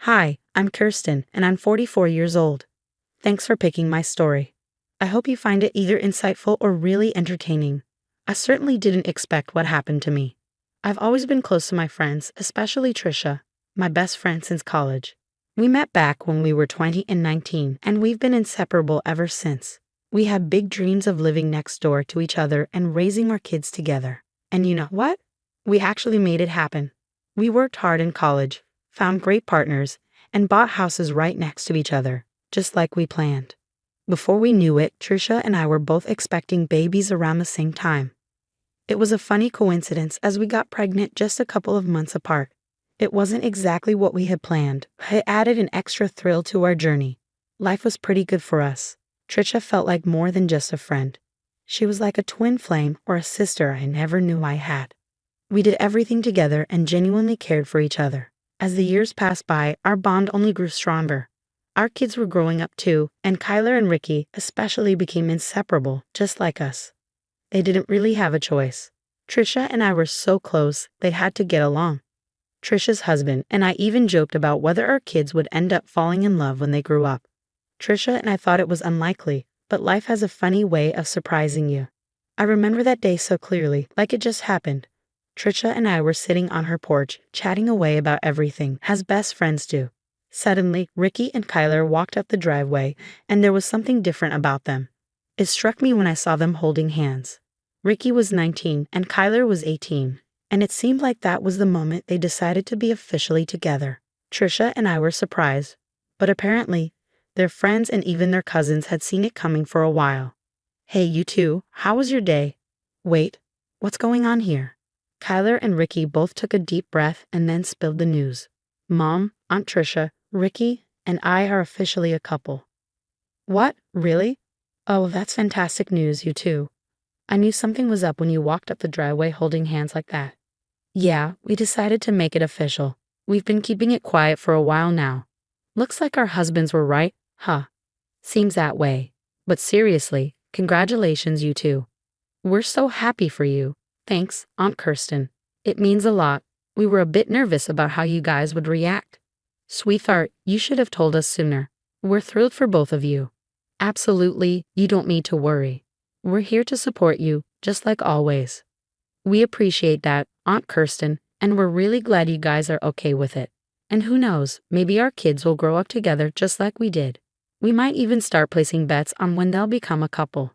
Hi, I'm Kirsten, and I'm 44 years old. Thanks for picking my story. I hope you find it either insightful or really entertaining. I certainly didn't expect what happened to me. I've always been close to my friends, especially Trisha, my best friend since college. We met back when we were 20 and 19, and we've been inseparable ever since. We had big dreams of living next door to each other and raising our kids together. And you know what? We actually made it happen. We worked hard in college, found great partners, and bought houses right next to each other, just like we planned. Before we knew it, Trisha and I were both expecting babies around the same time. It was a funny coincidence as we got pregnant just a couple of months apart. It wasn't exactly what we had planned, but it added an extra thrill to our journey. Life was pretty good for us. Trisha felt like more than just a friend. She was like a twin flame or a sister I never knew I had. We did everything together and genuinely cared for each other. As the years passed by, our bond only grew stronger. Our kids were growing up too, and Kyler and Ricky especially became inseparable, just like us. They didn't really have a choice. Trisha and I were so close, they had to get along. Trisha's husband and I even joked about whether our kids would end up falling in love when they grew up. Trisha and I thought it was unlikely, but life has a funny way of surprising you. I remember that day so clearly, like it just happened. Trisha and I were sitting on her porch, chatting away about everything, as best friends do. Suddenly, Ricky and Kyler walked up the driveway, and there was something different about them. It struck me when I saw them holding hands. Ricky was 19 and Kyler was 18, and it seemed like that was the moment they decided to be officially together. Trisha and I were surprised, but apparently, their friends and even their cousins had seen it coming for a while. "Hey, you two, how was your day?" "Wait, what's going on here?" Kyler and Ricky both took a deep breath and then spilled the news. "Mom, Aunt Trisha, Ricky, and I are officially a couple." "What? Really? Oh, that's fantastic news, you two. I knew something was up when you walked up the driveway holding hands like that." "Yeah, we decided to make it official. We've been keeping it quiet for a while now. Looks like our husbands were right, huh?" "Seems that way. But seriously, congratulations, you two. We're so happy for you. Thanks, Aunt Kirsten. It means a lot. We were a bit nervous about how you guys would react." "Sweetheart, you should have told us sooner. We're thrilled for both of you." "Absolutely, you don't need to worry. We're here to support you, just like always." "We appreciate that, Aunt Kirsten, and we're really glad you guys are okay with it. And who knows, maybe our kids will grow up together just like we did. We might even start placing bets on when they'll become a couple."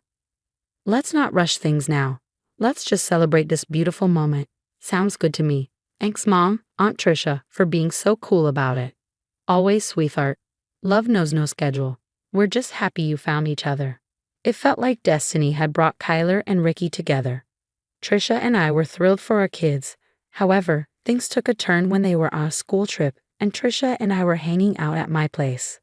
"Let's not rush things now. Let's just celebrate this beautiful moment. Sounds good to me. Thanks, Mom, Aunt Trisha, for being so cool about it." "Always, sweetheart. Love knows no schedule. We're just happy you found each other." It felt like destiny had brought Kyler and Ricky together. Trisha and I were thrilled for our kids. However, things took a turn when they were on a school trip, and Trisha and I were hanging out at my place.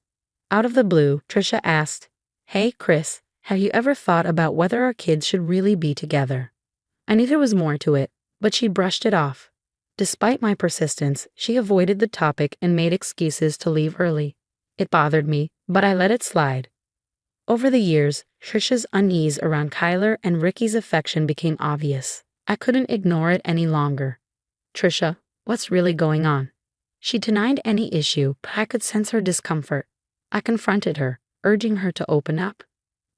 Out of the blue, Trisha asked, "Hey, Chris, have you ever thought about whether our kids should really be together?" I knew there was more to it, but she brushed it off. Despite my persistence, she avoided the topic and made excuses to leave early. It bothered me, but I let it slide. Over the years, Trisha's unease around Kyler and Ricky's affection became obvious. I couldn't ignore it any longer. "Trisha, what's really going on?" She denied any issue, but I could sense her discomfort. I confronted her, urging her to open up.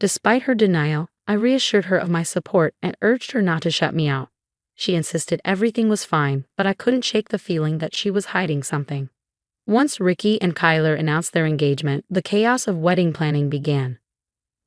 Despite her denial, I reassured her of my support and urged her not to shut me out. She insisted everything was fine, but I couldn't shake the feeling that she was hiding something. Once Ricky and Kyler announced their engagement, the chaos of wedding planning began.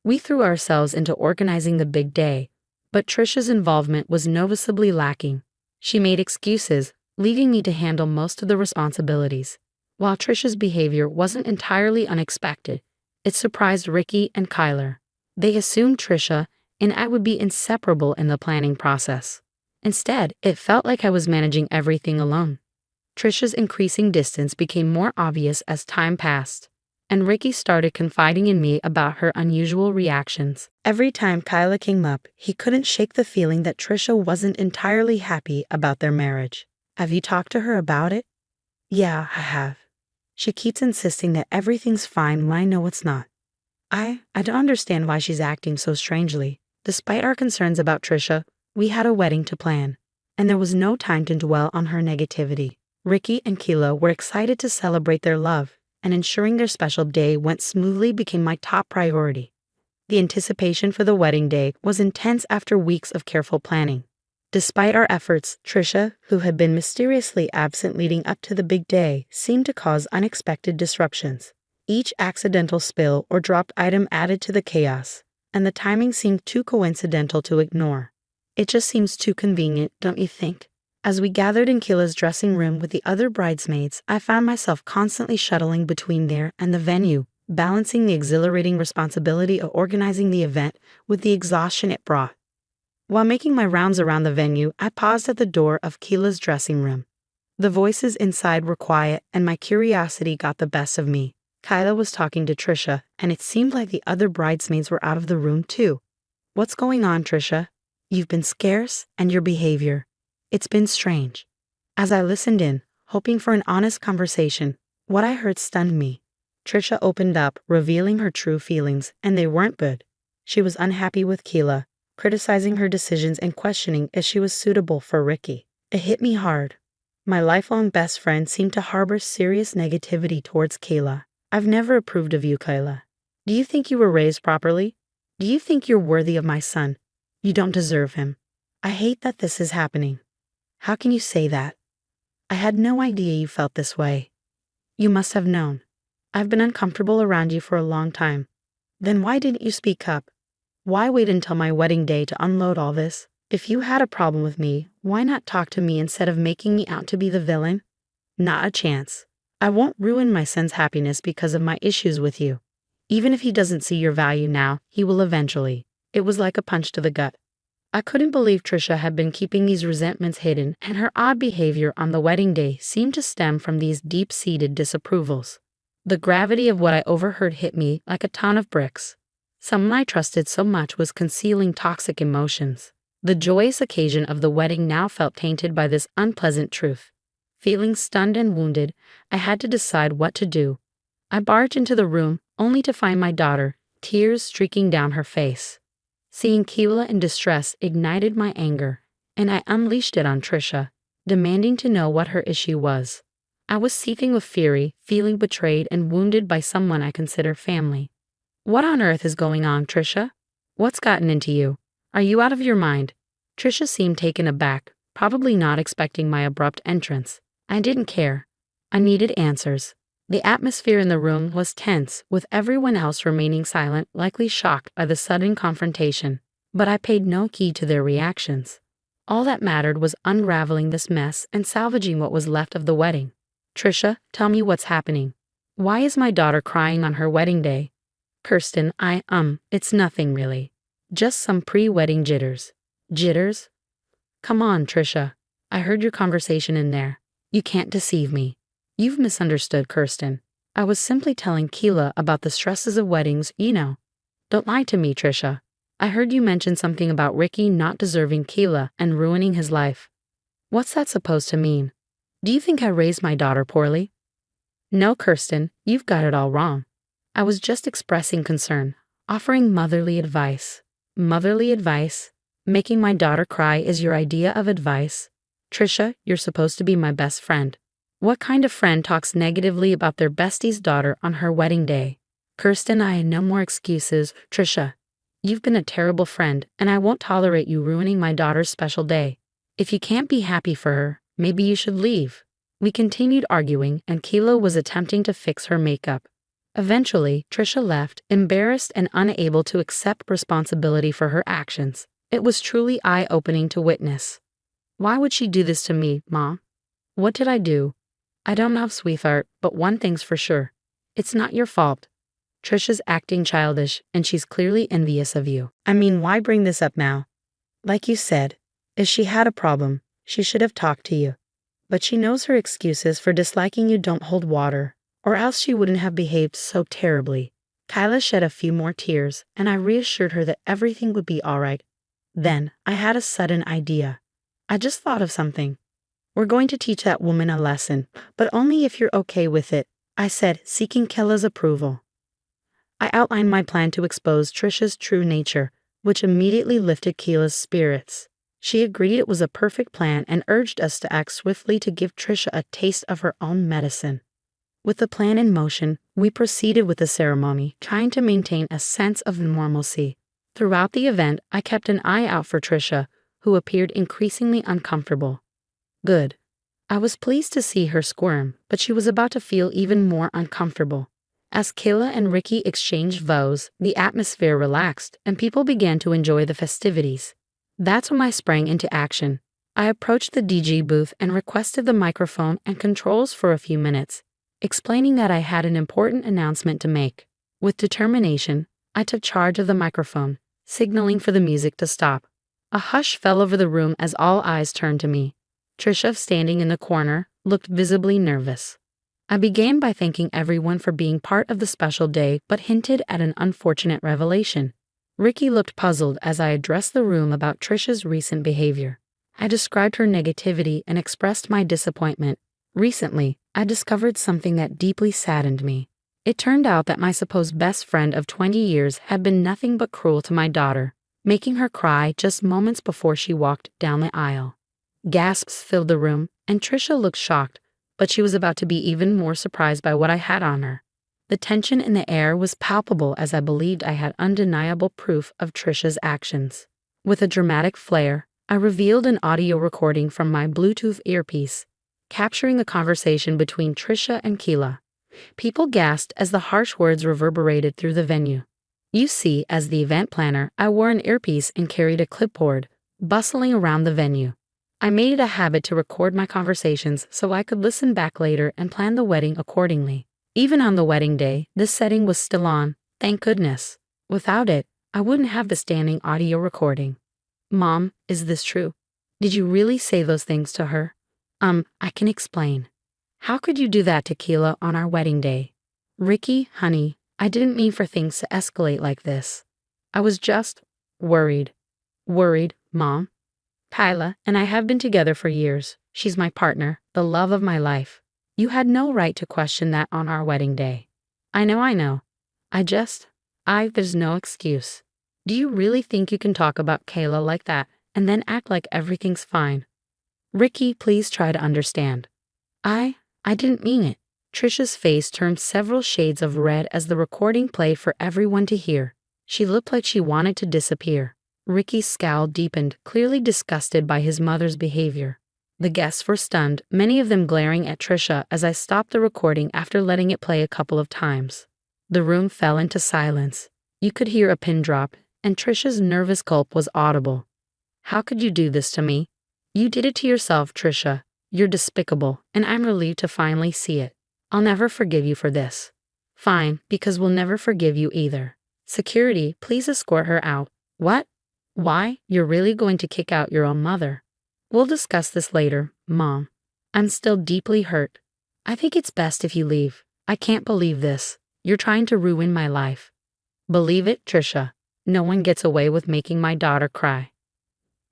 We threw ourselves into organizing the big day, but Trisha's involvement was noticeably lacking. She made excuses, leaving me to handle most of the responsibilities. While Trisha's behavior wasn't entirely unexpected, it surprised Ricky and Kyler. They assumed Trisha and I would be inseparable in the planning process. Instead, it felt like I was managing everything alone. Trisha's increasing distance became more obvious as time passed, and Ricky started confiding in me about her unusual reactions. Every time Kyla came up, he couldn't shake the feeling that Trisha wasn't entirely happy about their marriage. "Have you talked to her about it?" "Yeah, I have. She keeps insisting that everything's fine when I know it's not. I don't understand why she's acting so strangely. Despite our concerns about Trisha, we had a wedding to plan, and there was no time to dwell on her negativity. Ricky and Keela were excited to celebrate their love, and ensuring their special day went smoothly became my top priority. The anticipation for the wedding day was intense after weeks of careful planning. Despite our efforts, Trisha, who had been mysteriously absent leading up to the big day, seemed to cause unexpected disruptions. Each accidental spill or dropped item added to the chaos, and the timing seemed too coincidental to ignore. It just seems too convenient, don't you think? As we gathered in Keela's dressing room with the other bridesmaids, I found myself constantly shuttling between there and the venue, balancing the exhilarating responsibility of organizing the event with the exhaustion it brought. While making my rounds around the venue, I paused at the door of Keela's dressing room. The voices inside were quiet, and my curiosity got the best of me. Kyla was talking to Trisha, and it seemed like the other bridesmaids were out of the room too. "What's going on, Trisha? You've been scarce, and your behavior. It's been strange." As I listened in, hoping for an honest conversation, what I heard stunned me. Trisha opened up, revealing her true feelings, and they weren't good. She was unhappy with Keela, criticizing her decisions and questioning if she was suitable for Ricky. It hit me hard. My lifelong best friend seemed to harbor serious negativity towards Keela. "I've never approved of you, Kyla. Do you think you were raised properly? Do you think you're worthy of my son? You don't deserve him. I hate that this is happening. How can you say that? I had no idea you felt this way. You must have known. I've been uncomfortable around you for a long time. Then why didn't you speak up? Why wait until my wedding day to unload all this? If you had a problem with me, why not talk to me instead of making me out to be the villain? Not a chance. I won't ruin my son's happiness because of my issues with you. Even if he doesn't see your value now, he will eventually." It was like a punch to the gut. I couldn't believe Trisha had been keeping these resentments hidden, and her odd behavior on the wedding day seemed to stem from these deep-seated disapprovals. The gravity of what I overheard hit me like a ton of bricks. Someone I trusted so much was concealing toxic emotions. The joyous occasion of the wedding now felt tainted by this unpleasant truth. Feeling stunned and wounded, I had to decide what to do. I barged into the room, only to find my daughter, tears streaking down her face. Seeing Keela in distress ignited my anger, and I unleashed it on Trisha, demanding to know what her issue was. I was seething with fury, feeling betrayed and wounded by someone I consider family. "What on earth is going on, Trisha? What's gotten into you? Are you out of your mind?" Trisha seemed taken aback, probably not expecting my abrupt entrance. I didn't care. I needed answers. The atmosphere in the room was tense, with everyone else remaining silent, likely shocked by the sudden confrontation. But I paid no heed to their reactions. All that mattered was unraveling this mess and salvaging what was left of the wedding. "Trisha, tell me what's happening. Why is my daughter crying on her wedding day?" "Kirsten, it's nothing really. Just some pre-wedding jitters." "Jitters? Come on, Trisha. I heard your conversation in there. You can't deceive me. You've misunderstood, Kirsten. I was simply telling Keela about the stresses of weddings, you know. Don't lie to me, Trisha. I heard you mention something about Ricky not deserving Keela and ruining his life. What's that supposed to mean? Do you think I raised my daughter poorly?" "No, Kirsten, you've got it all wrong. I was just expressing concern, offering motherly advice." "Motherly advice? Making my daughter cry is your idea of advice? Trisha, you're supposed to be my best friend. What kind of friend talks negatively about their bestie's daughter on her wedding day?" "Kirsten, I had no more excuses. Trisha, you've been a terrible friend, and I won't tolerate you ruining my daughter's special day. If you can't be happy for her, maybe you should leave." We continued arguing, and Keela was attempting to fix her makeup. Eventually, Trisha left, embarrassed and unable to accept responsibility for her actions. It was truly eye-opening to witness. "Why would she do this to me, Mom? What did I do?" "I don't know, sweetheart, but one thing's for sure. It's not your fault. Trisha's acting childish, and she's clearly envious of you." "I mean, why bring this up now? Like you said, if she had a problem, she should have talked to you. But she knows her excuses for disliking you don't hold water, or else she wouldn't have behaved so terribly." Kyla shed a few more tears, and I reassured her that everything would be all right. Then, I had a sudden idea. "I just thought of something. We're going to teach that woman a lesson, but only if you're okay with it," I said, seeking Kella's approval. I outlined my plan to expose Trisha's true nature, which immediately lifted Keela's spirits. She agreed it was a perfect plan and urged us to act swiftly to give Trisha a taste of her own medicine. With the plan in motion, we proceeded with the ceremony, trying to maintain a sense of normalcy. Throughout the event, I kept an eye out for Trisha, who appeared increasingly uncomfortable. Good. I was pleased to see her squirm, but she was about to feel even more uncomfortable. As Kayla and Ricky exchanged vows, the atmosphere relaxed, and people began to enjoy the festivities. That's when I sprang into action. I approached the DJ booth and requested the microphone and controls for a few minutes, explaining that I had an important announcement to make. With determination, I took charge of the microphone, signaling for the music to stop. A hush fell over the room as all eyes turned to me. Trisha, standing in the corner, looked visibly nervous. I began by thanking everyone for being part of the special day, but hinted at an unfortunate revelation. Ricky looked puzzled as I addressed the room about Trisha's recent behavior. I described her negativity and expressed my disappointment. Recently, I discovered something that deeply saddened me. It turned out that my supposed best friend of 20 years had been nothing but cruel to my daughter, making her cry just moments before she walked down the aisle. Gasps filled the room, and Trisha looked shocked, but she was about to be even more surprised by what I had on her. The tension in the air was palpable as I believed I had undeniable proof of Trisha's actions. With a dramatic flair, I revealed an audio recording from my Bluetooth earpiece, capturing a conversation between Trisha and Keela. People gasped as the harsh words reverberated through the venue. You see, as the event planner, I wore an earpiece and carried a clipboard, bustling around the venue. I made it a habit to record my conversations so I could listen back later and plan the wedding accordingly. Even on the wedding day, this setting was still on, thank goodness. Without it, I wouldn't have the standing audio recording. Mom, is this true? Did you really say those things to her? I can explain. How could you do that to Keela on our wedding day? Ricky, honey, I didn't mean for things to escalate like this. I was just worried. Worried, Mom? Kyla and I have been together for years. She's my partner, the love of my life. You had no right to question that on our wedding day. I know. There's no excuse. Do you really think you can talk about Kayla like that and then act like everything's fine? Ricky, please try to understand. I didn't mean it. Trisha's face turned several shades of red as the recording played for everyone to hear. She looked like she wanted to disappear. Ricky's scowl deepened, clearly disgusted by his mother's behavior. The guests were stunned, many of them glaring at Trisha as I stopped the recording after letting it play a couple of times. The room fell into silence. You could hear a pin drop, and Trisha's nervous gulp was audible. How could you do this to me? You did it to yourself, Trisha. You're despicable, and I'm relieved to finally see it. I'll never forgive you for this. Fine, because we'll never forgive you either. Security, please escort her out. What? Why? You're really going to kick out your own mother? We'll discuss this later, Mom. I'm still deeply hurt. I think it's best if you leave. I can't believe this. You're trying to ruin my life. Believe it, Trisha. No one gets away with making my daughter cry.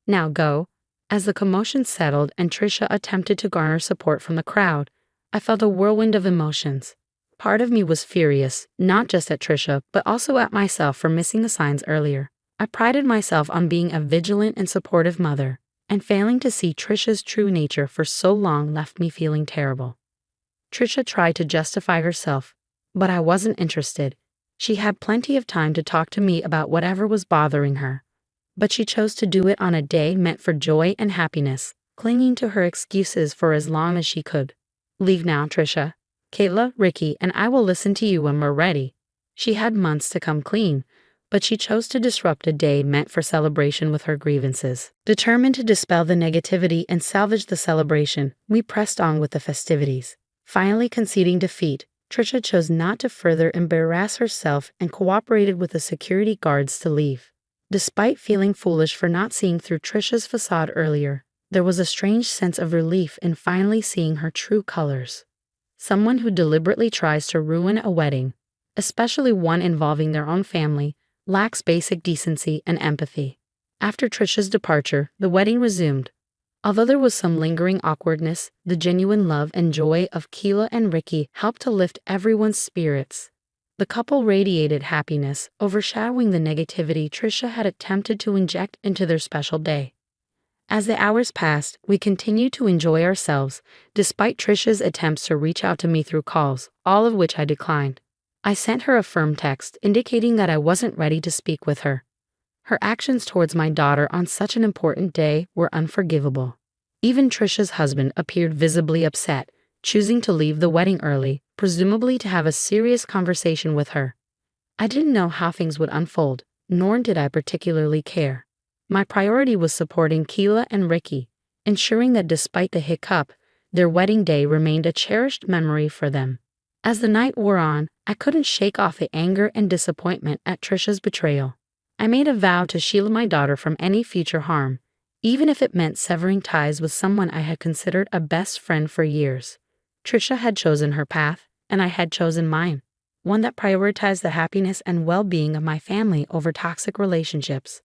Now go. As the commotion settled and Trisha attempted to garner support from the crowd, I felt a whirlwind of emotions. Part of me was furious, not just at Trisha, but also at myself for missing the signs earlier. I prided myself on being a vigilant and supportive mother, and failing to see Trisha's true nature for so long left me feeling terrible. Trisha tried to justify herself, but I wasn't interested. She had plenty of time to talk to me about whatever was bothering her. But she chose to do it on a day meant for joy and happiness, clinging to her excuses for as long as she could. Leave now, Trisha. Kayla, Ricky, and I will listen to you when we're ready. She had months to come clean, but she chose to disrupt a day meant for celebration with her grievances. Determined to dispel the negativity and salvage the celebration, we pressed on with the festivities. Finally conceding defeat, Trisha chose not to further embarrass herself and cooperated with the security guards to leave. Despite feeling foolish for not seeing through Trisha's facade earlier, there was a strange sense of relief in finally seeing her true colors. Someone who deliberately tries to ruin a wedding, especially one involving their own family, lacks basic decency and empathy. After Trisha's departure, the wedding resumed. Although there was some lingering awkwardness, the genuine love and joy of Keela and Ricky helped to lift everyone's spirits. The couple radiated happiness, overshadowing the negativity Trisha had attempted to inject into their special day. As the hours passed, we continued to enjoy ourselves, despite Trisha's attempts to reach out to me through calls, all of which I declined. I sent her a firm text indicating that I wasn't ready to speak with her. Her actions towards my daughter on such an important day were unforgivable. Even Trisha's husband appeared visibly upset, choosing to leave the wedding early, presumably to have a serious conversation with her. I didn't know how things would unfold, nor did I particularly care. My priority was supporting Keela and Ricky, ensuring that despite the hiccup, their wedding day remained a cherished memory for them. As the night wore on, I couldn't shake off the anger and disappointment at Trisha's betrayal. I made a vow to shield my daughter from any future harm, even if it meant severing ties with someone I had considered a best friend for years. Trisha had chosen her path, and I had chosen mine, one that prioritized the happiness and well-being of my family over toxic relationships.